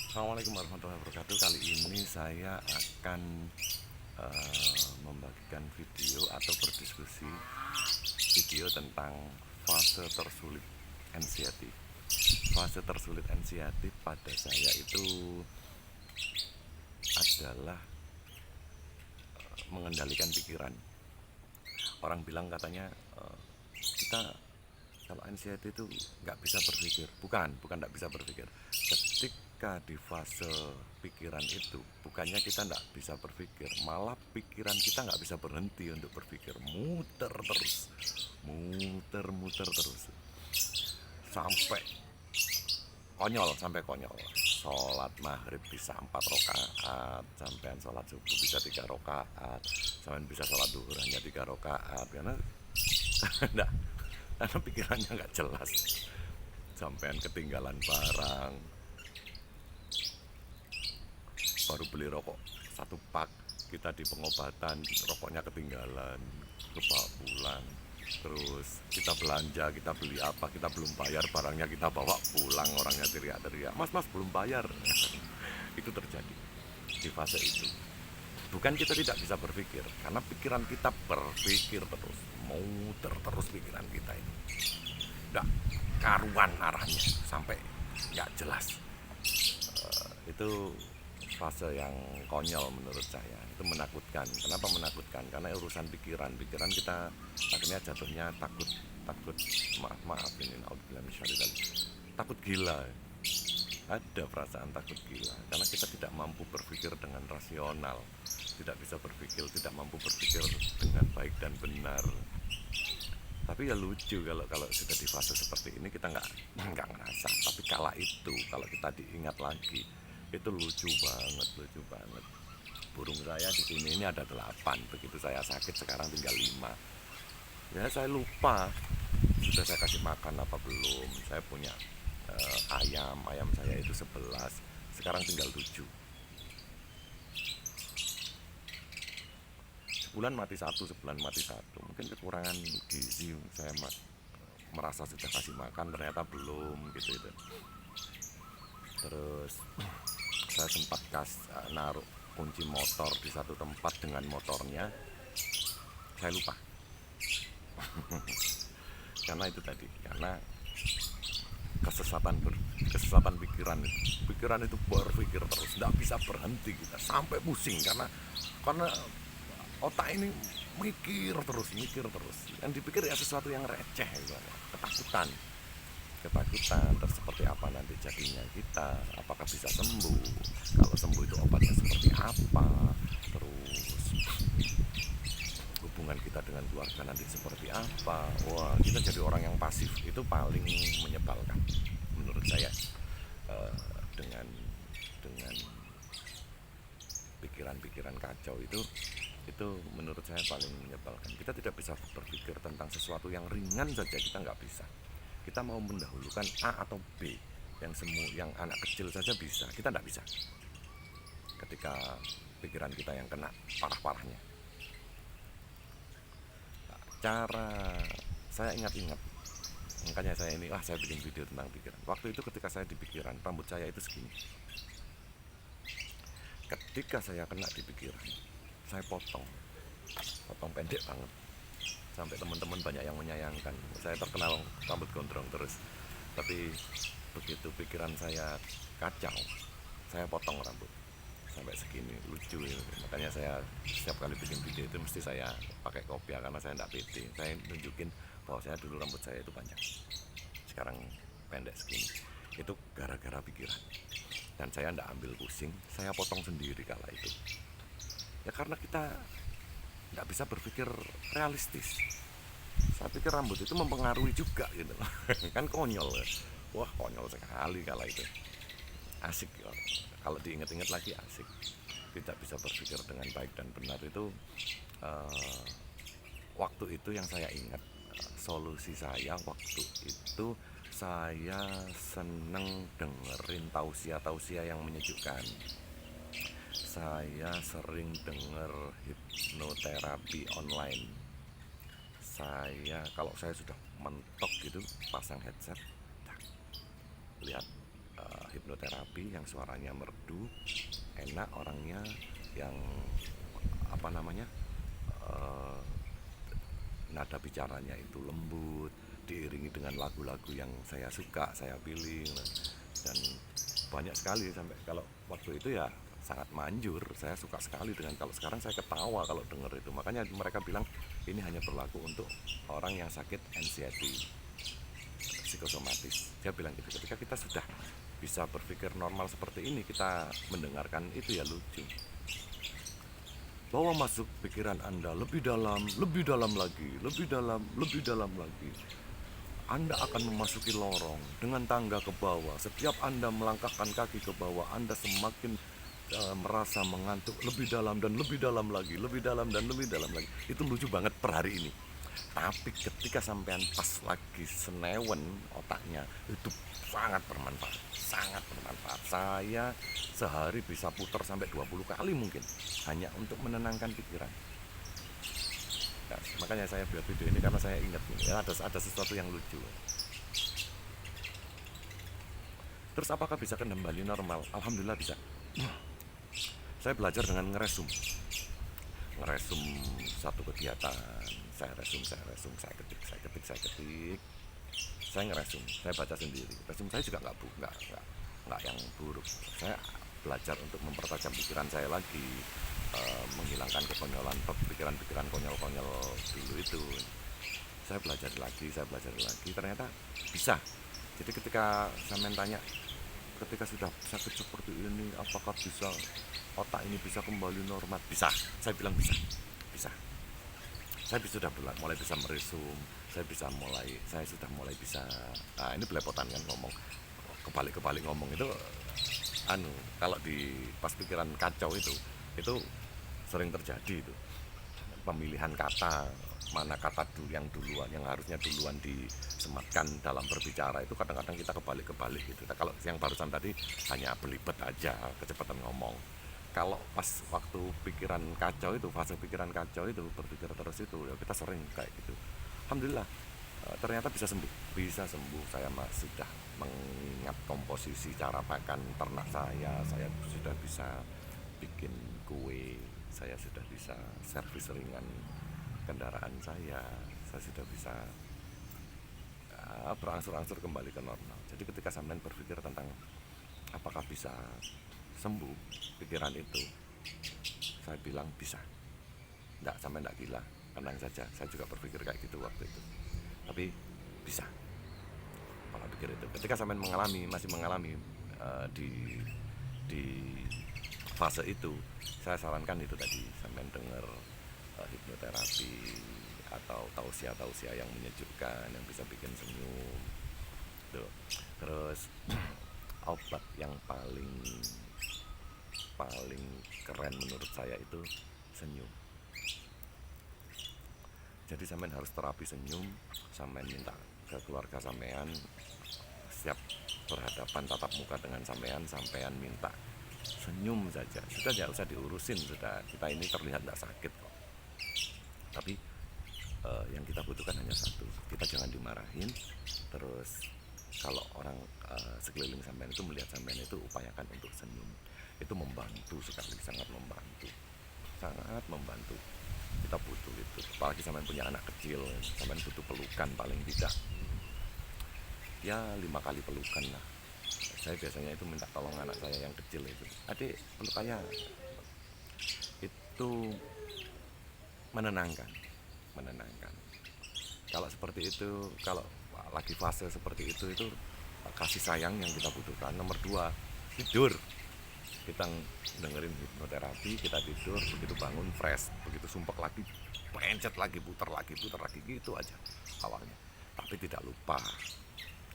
Assalamualaikum warahmatullahi wabarakatuh. Kali ini saya akan membagikan video atau berdiskusi video tentang fase tersulit anxiety. Fase tersulit anxiety pada saya itu adalah mengendalikan pikiran. Orang bilang katanya kita kalau anxiety itu nggak bisa berpikir. Bukan nggak bisa berpikir. Ketika di fase pikiran itu, bukannya kita nggak bisa berpikir, malah pikiran kita nggak bisa berhenti untuk berpikir, muter terus, sampai konyol. Sholat maghrib bisa 4 rakaat, sampean sholat subuh bisa 3 rakaat, sampean bisa sholat duhur hanya 3 rakaat, karena nah, karena pikirannya nggak jelas. Sampean ketinggalan barang, baru beli rokok 1 pak, kita di pengobatan rokoknya ketinggalan, kebawa pulang. Terus kita belanja, kita beli apa, kita belum bayar barangnya, kita bawa pulang, orangnya teriak-teriak, mas belum bayar. Itu terjadi di fase itu. Bukan kita tidak bisa berpikir, karena pikiran kita berpikir terus, muter terus pikiran kita ini, nggak karuan arahnya, sampai nggak jelas. Itu fase yang konyol menurut saya. Itu menakutkan. Kenapa menakutkan? Karena urusan pikiran kita akhirnya jatuhnya takut, maaf ini takut gila. Ada perasaan takut gila karena kita tidak mampu berpikir dengan rasional, tidak bisa berpikir, tidak mampu berpikir dengan baik dan benar. Tapi ya lucu kalau sudah di fase seperti ini kita nggak ngerasa. Tapi kala itu kalau kita diingat lagi, itu lucu banget. Burung saya di sini ini ada 8. Begitu saya sakit sekarang tinggal 5. Ya saya lupa sudah saya kasih makan apa belum. Saya punya ayam saya itu 11, sekarang tinggal 7. Sebulan mati satu. Mungkin kekurangan gizi, saya merasa sudah kasih makan ternyata belum gitu itu. Terus saya sempat naruh kunci motor di satu tempat dengan motornya, saya lupa. Karena itu tadi, karena kesesatan pikiran itu berpikir terus, tidak bisa berhenti kita sampai pusing, karena otak ini mikir terus, yang dipikir ya sesuatu yang receh gitu. Ketakutan terus seperti apa nanti jadinya kita, apakah bisa sembuh, kalau sembuh itu obatnya seperti apa, terus hubungan kita dengan keluarga nanti seperti apa. Wah, kita jadi orang yang pasif, itu paling menyebalkan menurut saya. Dengan pikiran-pikiran kacau itu menurut saya paling menyebalkan. Kita tidak bisa berpikir tentang sesuatu yang ringan saja, kita nggak bisa. Kita mau mendahulukan A atau B, yang anak kecil saja bisa, kita nggak bisa ketika pikiran kita yang kena parah-parahnya. Cara saya ingat-ingat, makanya saya bikin video tentang pikiran. Waktu itu ketika saya di pikiran, rambut saya itu segini. Ketika saya kena di pikiran, saya potong pendek banget, sampai teman-teman banyak yang menyayangkan. Saya terkenal rambut gondrong terus, tapi begitu pikiran saya kacau, saya potong rambut sampai segini, lucu ya. Makanya saya setiap kali bikin video itu mesti saya pakai kopiah, karena saya tidak pede. Saya nunjukin bahwa saya dulu rambut saya itu panjang, sekarang pendek segini. Itu gara-gara pikiran, dan saya tidak ambil pusing, saya potong sendiri kala itu. Ya karena kita nggak bisa berpikir realistis. Saya pikir rambut itu mempengaruhi juga gitu. Kan konyol ya. Wah, konyol sekali kala itu. Asik ya. Kalau diingat-ingat lagi asik. Tidak bisa berpikir dengan baik dan benar itu. Waktu itu yang saya ingat, solusi saya waktu itu, saya seneng dengerin tausiah yang menyejukkan. Saya sering denger hipnoterapi online. Kalau saya sudah mentok gitu, pasang headset, lihat hipnoterapi yang suaranya merdu, enak orangnya, yang apa namanya, eh, nada bicaranya itu lembut, diiringi dengan lagu-lagu yang saya suka, saya pilih, dan banyak sekali. Sampai kalau waktu itu ya sangat manjur, saya suka sekali dengan, kalau sekarang saya ketawa kalau dengar itu. Makanya mereka bilang ini hanya berlaku untuk orang yang sakit anxiety psikosomatis. Dia bilang gitu. Ketika kita sudah bisa berpikir normal seperti ini, kita mendengarkan itu ya lucu. Bawa masuk pikiran Anda lebih dalam lagi, lebih dalam lagi. Anda akan memasuki lorong dengan tangga ke bawah. Setiap Anda melangkahkan kaki ke bawah, Anda semakin merasa mengantuk, lebih dalam dan lebih dalam lagi, lebih dalam dan lebih dalam lagi. Itu lucu banget per hari ini. Tapi ketika sampean pas lagi senewen otaknya, itu sangat bermanfaat, sangat bermanfaat. Saya sehari bisa putar sampai 20 kali mungkin, hanya untuk menenangkan pikiran. Nah, makanya saya buat video ini karena saya ingat ini, ya, ada sesuatu yang lucu. Terus apakah bisa kembali normal? Alhamdulillah bisa. Saya belajar dengan ngeresum satu kegiatan. Saya resum, saya ketik, saya ngeresum, saya baca sendiri. Resum saya juga nggak yang buruk. Saya belajar untuk mempertajam pikiran saya lagi, menghilangkan kekonyolan, pikiran-pikiran konyol-konyol dulu itu. Saya belajar lagi, ternyata bisa. Jadi ketika saya tanya, ketika sudah sakit seperti ini, apakah bisa otak ini bisa kembali normal? Bisa, saya bilang bisa. Saya sudah mulai bisa meresum, saya sudah mulai bisa. Nah, ini belepotan kan ngomong, kebalik ngomong itu, kalau di pas pikiran kacau itu sering terjadi itu. Pemilihan kata, mana kata yang harusnya duluan disematkan dalam berbicara itu kadang-kadang kita kebalik gitu. Nah, kalau yang barusan tadi hanya belibet aja, kecepatan ngomong. Kalau pas waktu pikiran kacau itu, fase pikiran kacau itu, berpikir terus itu, ya kita sering kayak gitu. Alhamdulillah, ternyata bisa sembuh. Saya sudah mengingat komposisi cara makan ternak saya sudah bisa bikin kue, saya sudah bisa servis ringan kendaraan saya sudah bisa berangsur-angsur kembali ke normal. Jadi ketika sampean berpikir tentang apakah bisa sembuh pikiran itu, saya bilang bisa. Sampai enggak gila, tenang saja. Saya juga berpikir kayak gitu waktu itu, tapi bisa pola pikir itu. Ketika sampean masih mengalami di fase itu, saya sarankan itu tadi, sampean dengar hipnoterapi atau tausiah yang menyejukkan, yang bisa bikin senyum tuh. Terus obat yang paling keren menurut saya itu senyum. Jadi sampean harus terapi senyum, sampean minta ke keluarga sampean, setiap berhadapan tatap muka dengan sampean minta senyum saja. Sudah, tidak usah diurusin, sudah, kita ini terlihat tidak sakit kok. Tapi yang kita butuhkan hanya satu, kita jangan dimarahin. Terus kalau orang sekeliling sampean itu melihat sampean itu, upayakan untuk senyum. Itu membantu sekali, sangat membantu. Kita butuh itu, apalagi sampean punya anak kecil, sampean butuh pelukan paling tidak ya 5 kali pelukan lah. Saya biasanya itu minta tolong anak saya yang kecil itu, adik peluk ayah. Itu menenangkan. Kalau seperti itu, kalau lagi fase seperti itu kasih sayang yang kita butuhkan. Nomor 2, tidur. Kita dengerin hipnoterapi, kita tidur, begitu bangun fresh, begitu sumpek lagi, pencet lagi, putar lagi gitu aja awalnya. Tapi tidak lupa,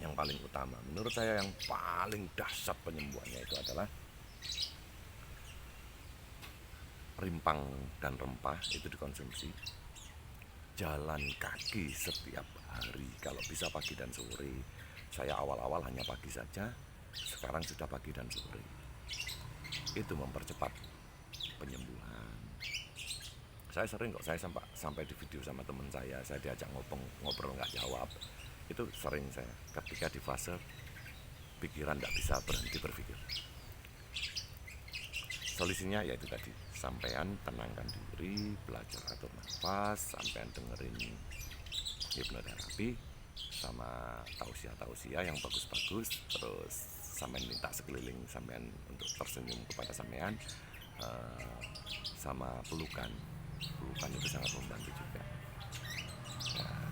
yang paling utama menurut saya, yang paling dahsyat penyembuhannya itu adalah rimpang dan rempah itu dikonsumsi. Jalan kaki setiap hari, kalau bisa pagi dan sore. Saya awal-awal hanya pagi saja, sekarang sudah pagi dan sore. Itu mempercepat penyembuhan. Saya sering kok, saya sampai di video sama teman saya diajak ngobrol nggak jawab. Itu sering saya ketika di fase pikiran tidak bisa berhenti berpikir. Solusinya yaitu tadi, sampean tenangkan diri, belajar atur nafas, sampean dengerin hipnoterapi sama tausiah-tausiah yang bagus-bagus, terus sampean minta sekeliling sampean untuk tersenyum kepada sampean, sama pelukan itu sangat membantu juga. Nah,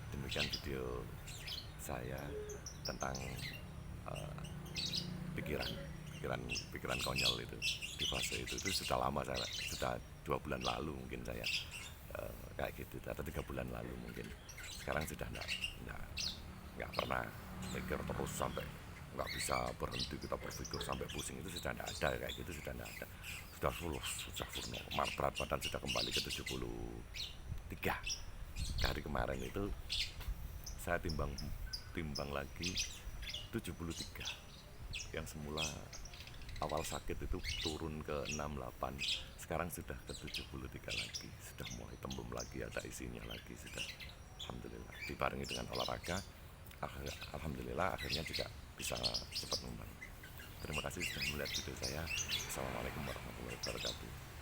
demikian video saya tentang pikiran konyol itu di fase itu sudah lama, saya sudah 2 bulan lalu mungkin saya kayak gitu, atau 3 bulan lalu mungkin. Sekarang sudah nggak pernah mikir terus sampai nggak bisa berhenti kita berpikir sampai pusing, itu sudah tidak ada kayak gitu, sudah tidak ada, sudah full normal, berat badan sudah kembali ke 73. Hari kemarin itu saya timbang lagi 73, yang semula awal sakit itu turun ke 68, sekarang sudah ke 73 lagi, sudah mulai tembem lagi, ada isinya lagi, sudah alhamdulillah. Dibarengi dengan olahraga, alhamdulillah akhirnya juga bisa cepat membangun. Terima kasih sudah melihat video saya. Assalamualaikum warahmatullahi wabarakatuh.